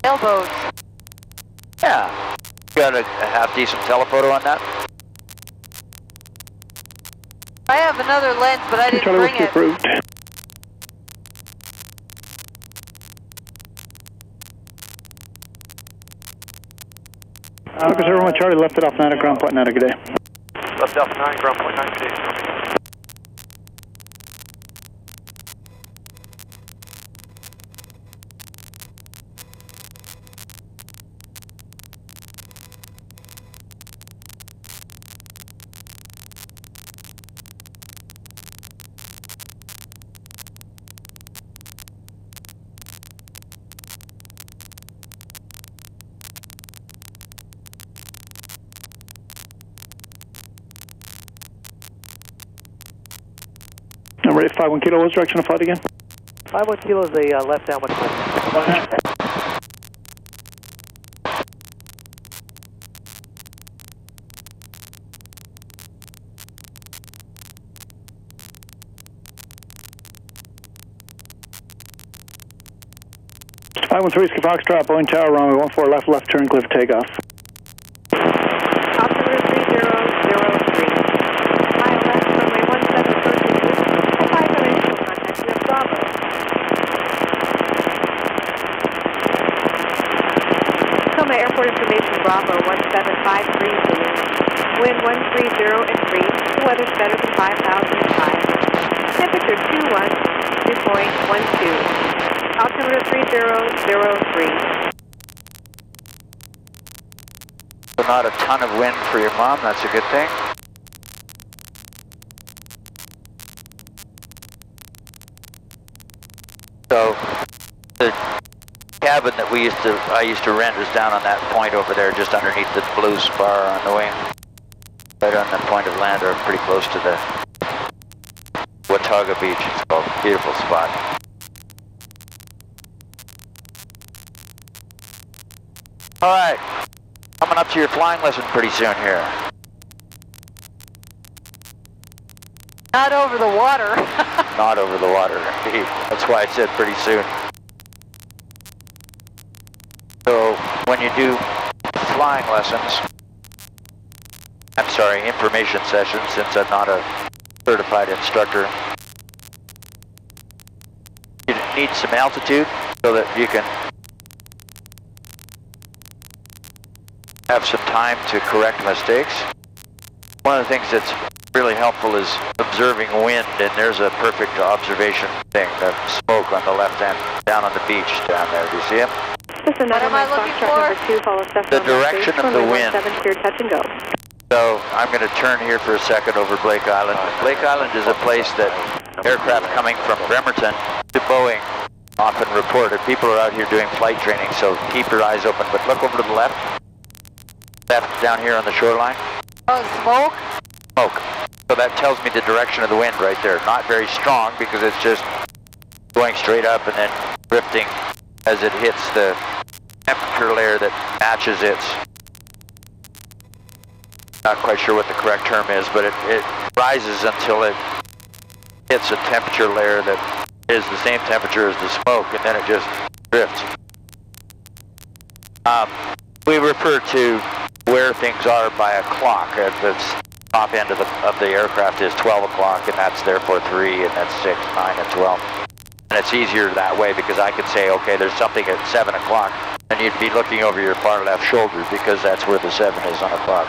Sailboats. Yeah. Got a half-decent telephoto on that? I have another lens, but I didn't bring it. Approved. Focus everyone, Charlie left it off 9 at ground point 9, good day. Left off 9, ground point 9, good day. Number 51 Kilo, what's direction of flight again? 51 Kilo is a left downwind flight. Just 513 Ski Foxtrot, Boeing Tower, runway 14 left, left turn, clear for takeoff. Altimeter 3003. Mile left, runway 17 first and 5 dimensional contact with Bravo. Tacoma Airport information, Bravo 1753, please. Wind 130 and free. The weather's better than 5,005. Temperature 21, dew point 12. Altimeter 3003. So not a ton of wind for your mom, that's a good thing. So the cabin that I used to rent is down on that point over there, just underneath the blue spar on the wing. Right on the point of land, or pretty close to the Watauga Beach, it's called. Beautiful spot. All right, coming up to your flying lesson pretty soon here. Not over the water. Not over the water, indeed. That's why I said pretty soon. So when you do flying lessons, I'm sorry, information sessions, since I'm not a certified instructor, you need some altitude so that you can have some time to correct mistakes. One of the things that's really helpful is observing wind, and there's a perfect observation thing, the smoke on the left hand, down on the beach down there. Do you see it? What am I looking for? The direction of the wind. 7 clear, touch and go. So I'm going to turn here for a second over Blake Island. Blake Island is a place that aircraft coming from Bremerton to Boeing often report. People are out here doing flight training, so keep your eyes open. But look over to the left. Left down here on the shoreline. Oh, smoke? Smoke. So that tells me the direction of the wind right there. Not very strong because it's just going straight up and then drifting as it hits the temperature layer that matches its, not quite sure what the correct term is, but it rises until it hits a temperature layer that is the same temperature as the smoke, and then it just drifts. We refer to where things are by a clock. At the top end of the aircraft is 12 o'clock, and that's therefore 3, and that's 6, 9, and 12. And it's easier that way because I can say, okay, there's something at 7 o'clock, and you'd be looking over your far left shoulder because that's where the 7 is on a clock.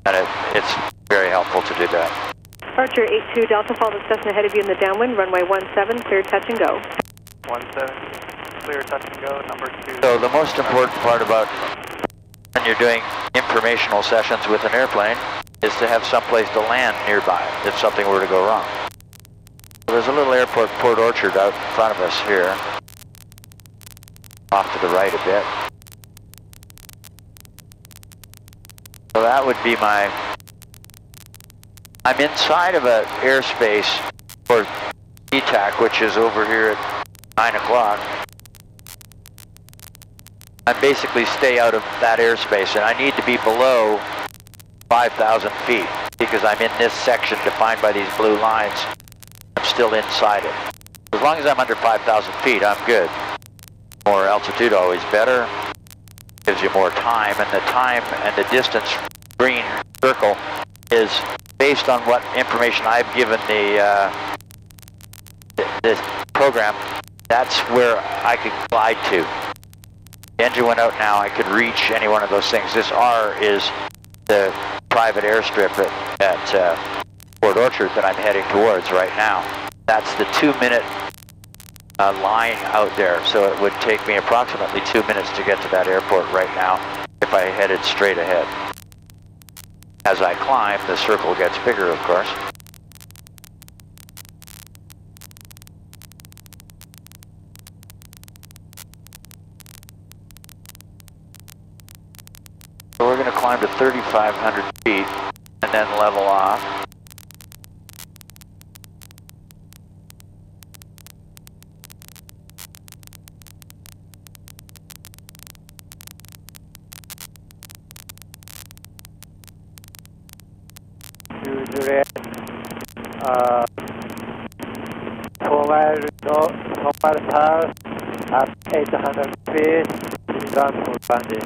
And it's very helpful to do that. Archer 82 Delta, follow the Cessna ahead of you in the downwind, runway 17, clear, touch and go. 17, clear, touch and go, number 2. So the most important part about when you're doing informational sessions with an airplane is to have someplace to land nearby if something were to go wrong. There's a little airport, Port Orchard, out in front of us here, off to the right a bit. So that would be I'm inside of an airspace for ETAC, which is over here at 9 o'clock. I basically stay out of that airspace, and I need to be below 5,000 feet because I'm in this section defined by these blue lines. I'm still inside it. As long as I'm under 5,000 feet, I'm good. More altitude, always better. Gives you more time, and the time and the distance green circle is based on what information I've given the program. That's where I could glide to. The engine went out now, I could reach any one of those things. This R is the private airstrip at Port Orchard that I'm heading towards right now. That's the 2-minute line out there, so it would take me approximately 2 minutes to get to that airport right now if I headed straight ahead. As I climb, the circle gets bigger, of course. So we're going to climb to 3,500 feet and then level off. Pass at 800 feet, done for landing.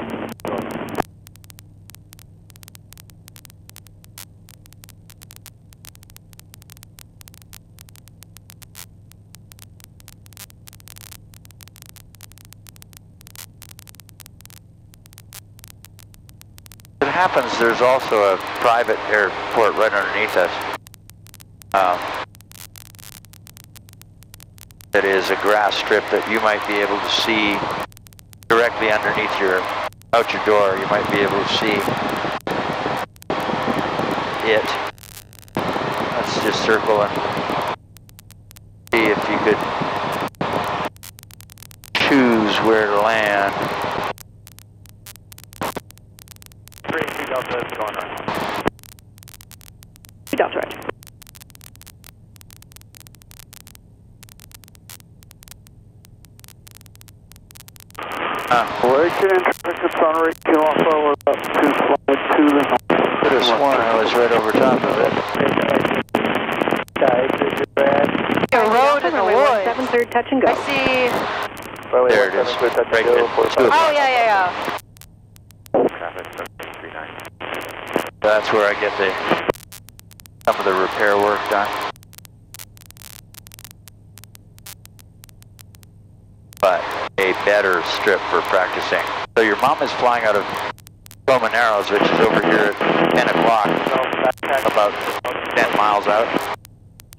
It happens, there's also a private airport right underneath us. That is a grass strip that you might be able to see directly underneath out your door. You might be able to see it. Let's just circle and see if you could choose where to land. 3 Delta is going right. 2 Delta right. Could have sworn I was right over top of it. A road in the woods. 7-3 touch and go. I see. There it is. Right there. Oh, yeah. That's where I get some of the repair work done. But a better strip for practicing. So your mom is flying out of Loma Narrows, which is over here at 10 o'clock, about 10 miles out.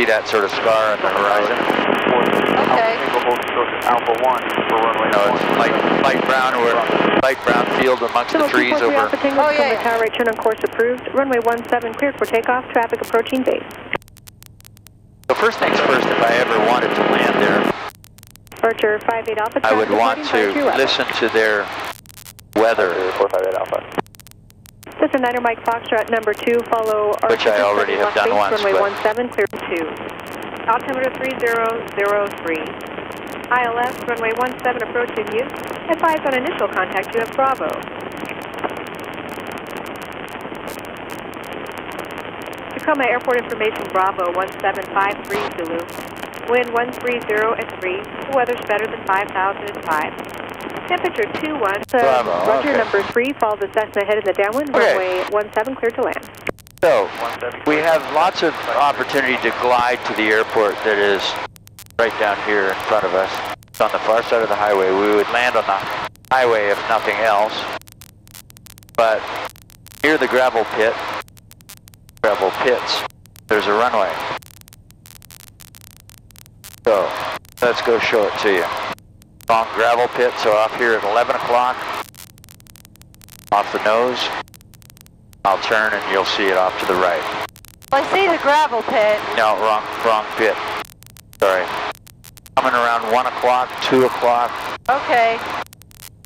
See that sort of scar on the horizon? Okay. Alpha 1 for runway. No, it's light brown field amongst the trees over. Oh, yeah. Tower right turn on course approved. Runway 17 cleared for takeoff. Traffic approaching base. So first things first, if I ever wanted to land there, Departure 58 Alpha. I would want to listen to their weather. 458 Alpha. This is Niner Mike Foxtrot number 2. Follow our which I already have done once. Runway 17 clear 2. Altimeter 3003. ILS runway 17 approaching you. Advise on initial contact you have Bravo. Tacoma Airport Information Bravo 1753 Zulu. Wind 130 at 3. The weather's better than 5,005. Temperature 21. Bravo, Roger, okay. number 3. Follow the Cessna head in the downwind. Okay. Runway 17 clear to land. So, we have lots of opportunity to glide to the airport that is right down here in front of us. It's on the far side of the highway. We would land on the highway if nothing else. But near the gravel pits, there's a runway. So, let's go show it to you. Long gravel pit, so off here at 11 o'clock, off the nose, I'll turn and you'll see it off to the right. Well, I see the gravel pit. No, wrong pit. Sorry. Coming around 1 o'clock, 2 o'clock. Okay.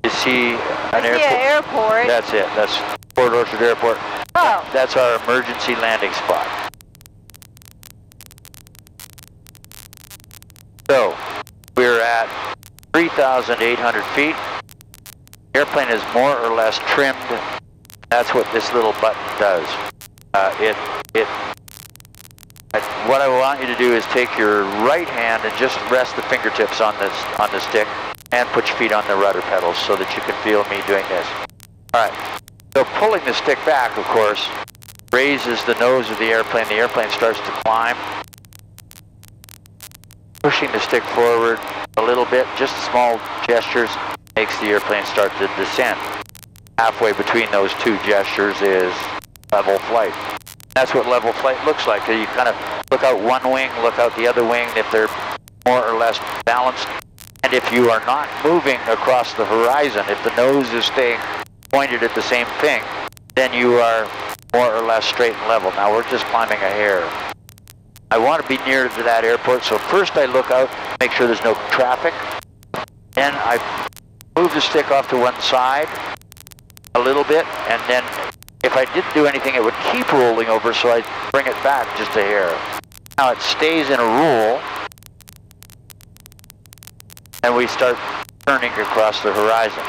You see an I see an airport. That's it. That's Port Orchard Airport. Oh. That's our emergency landing spot. So, we're at 3,800 feet. The airplane is more or less trimmed. That's what this little button does. What I want you to do is take your right hand and just rest the fingertips on the stick, and put your feet on the rudder pedals so that you can feel me doing this. All right, so pulling the stick back, of course, raises the nose of the airplane. The airplane starts to climb. Pushing the stick forward a little bit, just small gestures, makes the airplane start to descend. Halfway between those two gestures is level flight. That's what level flight looks like. You kind of look out one wing, look out the other wing if they're more or less balanced. And if you are not moving across the horizon, if the nose is staying pointed at the same thing, then you are more or less straight and level. Now we're just climbing a hair. I want to be near to that airport, so first I look out, make sure there's no traffic. Then I move the stick off to one side a little bit, and then if I didn't do anything, it would keep rolling over, so I bring it back just a hair. Now it stays in a roll, and we start turning across the horizon.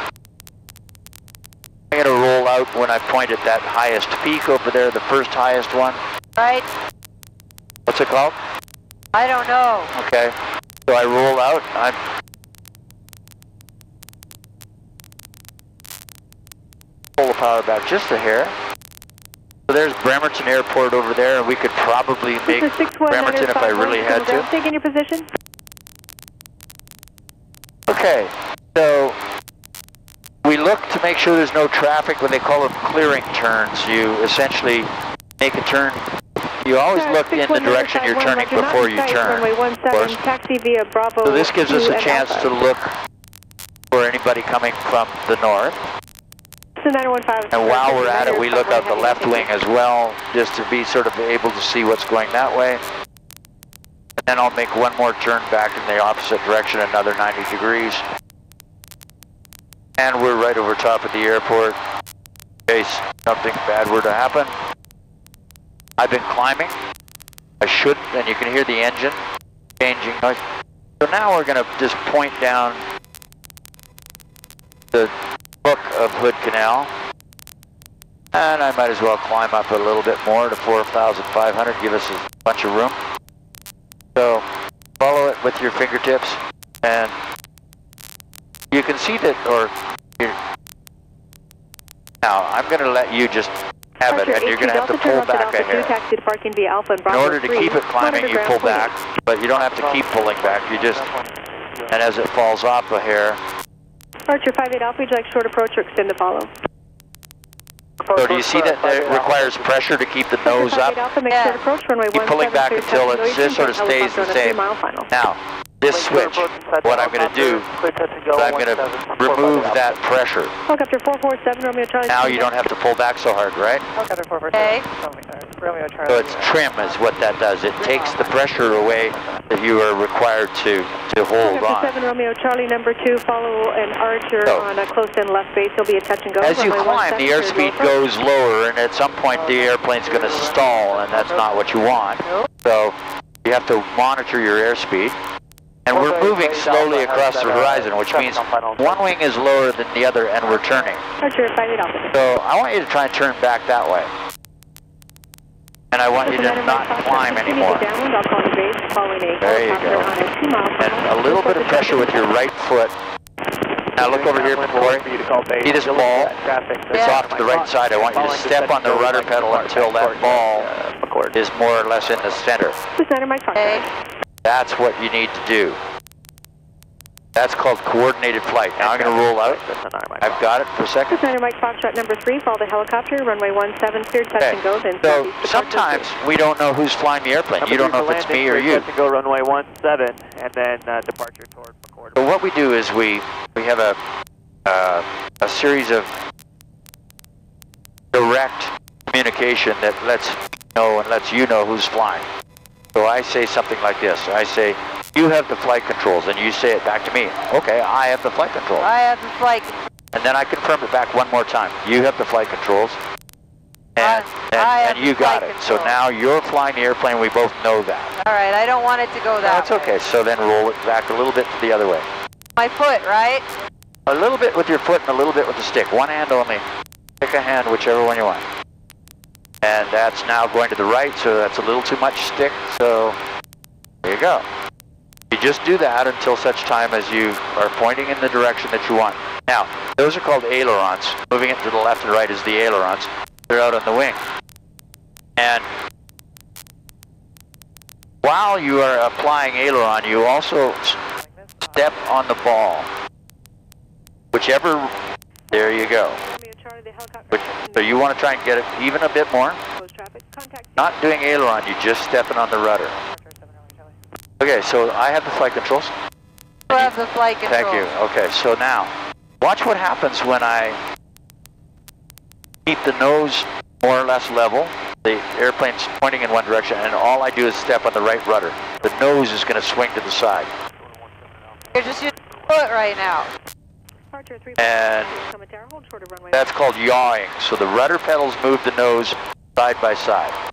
I'm going to roll out when I point at that highest peak over there, the first highest one. Right? What's it called? I don't know. Okay. So I roll out. I pull the power back just a hair. So there's Bremerton Airport over there, and we could probably make Bremerton if I really had to. Taking your position. Okay. So we look to make sure there's no traffic, what they call them clearing turns. You essentially make a turn. You always look in the direction you're turning before you turn. Runway 17, taxi via Bravo. So this gives us a chance to look for anybody coming from the north. And while we're at it, we look out the left wing as well, just to be sort of able to see what's going that way. And then I'll make one more turn back in the opposite direction, another 90 degrees. And we're right over top of the airport, in case something bad were to happen. I've been climbing. I shouldn't, and you can hear the engine changing noise. So now we're going to just point down the hook of Hood Canal. And I might as well climb up a little bit more to 4,500, give us a bunch of room. So follow it with your fingertips, and you can see that, now I'm going to let you just have it, and you're going to have to pull back a hair. In order to keep it climbing, you pull back, but you don't have to keep pulling back. You just, and as it falls off a hair. Archer 58 Alpha, would you like short approach or extend the follow? So do you see that it requires pressure to keep the nose up? Yeah. Keep pulling back until it just sort of stays the same. Now, this switch, what I'm going to do is I'm going to remove that pressure. Helicopter 447, Romeo Charlie. Now you don't have to pull back so hard, right? Helicopter 447. Okay. Romeo Charlie. So it's trim is what that does. It takes the pressure away that you are required to hold on. 7 Romeo Charlie number 2, follow an Archer on a close-in left base. He'll be a touch and go. As you climb, the airspeed goes lower, and at some point the airplane's going to stall, and that's not what you want. So you have to monitor your airspeed. And we're moving slowly across the horizon, which means one wing is lower than the other, and we're turning. Archer 58 Alpha. So I want you to try and turn back that way. And I want you to not climb anymore. There you go. And a little bit of pressure with your right foot. Now look over here, Kori. See this ball? It's off to the right side. I want you to step on the rudder pedal until that ball is more or less in the center. Okay. That's what you need to do. That's called coordinated flight. Now I'm going to roll out. I've got it for a second. Cessna Mike Foxtrot number 3, follow the helicopter, runway 17, cleared touch and go. Then so sometimes we don't know who's flying the airplane. You don't know if it's me or you. Touch and go runway 17, and then departure toward McCord. So what we do is we have a series of direct communication that lets you know who's flying. So I say something like this. I say, you have the flight controls, and you say it back to me. Okay, I have the flight controls. I have the flight. And then I confirm it back one more time. You have the flight controls, and you got it. So now you're flying the airplane. We both know that. All right, I don't want it to go that way. That's okay. So then roll it back a little bit to the other way. My foot, right? A little bit with your foot and a little bit with the stick. One hand only. Pick a hand, whichever one you want. And that's now going to the right, so that's a little too much stick, so there you go. You just do that until such time as you are pointing in the direction that you want. Now, those are called ailerons. Moving it to the left and right is the ailerons. They're out on the wing. And while you are applying aileron, you also step on the ball. Whichever, there you go. So you want to try and get it even a bit more. Not doing aileron, you're just stepping on the rudder. Okay, so I have the flight controls. You have the flight controls. Thank you. Okay, so now, watch what happens when I keep the nose more or less level. The airplane's pointing in one direction, and all I do is step on the right rudder. The nose is going to swing to the side. You're just using your foot right now. And that's called yawing. So the rudder pedals move the nose side by side.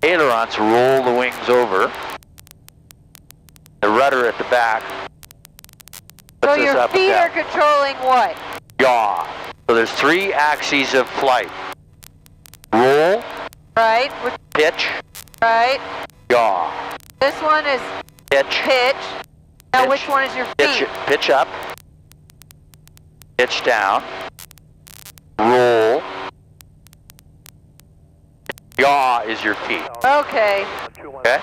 Ailerons roll the wings over. The rudder at the back puts So us your up and feet are down. controlling what? Yaw. So there's 3 axes of flight. Roll, Right? pitch, Right? yaw. This one is Pitch, pitch. Now Pitch. which one is your feet? pitch up, pitch down, roll, yaw is your feet. Okay. Okay?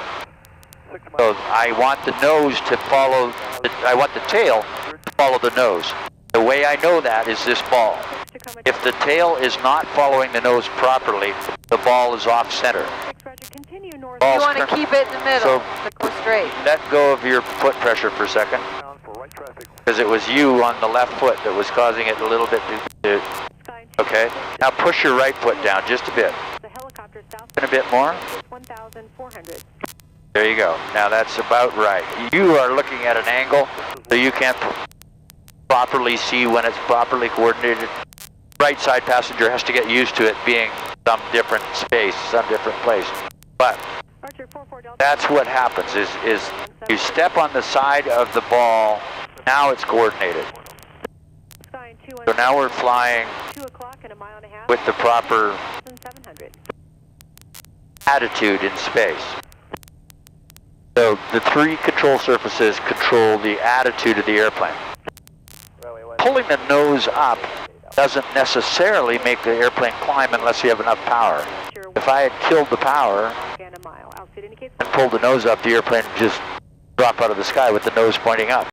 So I want the nose to follow, I want the tail to follow the nose. The way I know that is this ball. If the tail is not following the nose properly, the ball is off center. You want to keep it in the middle to go straight. Let go of your foot pressure for a second, because it was you on the left foot that was causing it a little bit to okay? Now push your right foot down just a bit. And a bit more. There you go. Now that's about right. You are looking at an angle, so you can't properly see when it's properly coordinated. Right side passenger has to get used to it being some different space, some different place. But that's what happens, is you step on the side of the ball, now it's coordinated. So now we're flying with the proper attitude in space. So the 3 control surfaces control the attitude of the airplane. Pulling the nose up doesn't necessarily make the airplane climb unless you have enough power. If I had killed the power and pulled the nose up, the airplane would just drop out of the sky with the nose pointing up.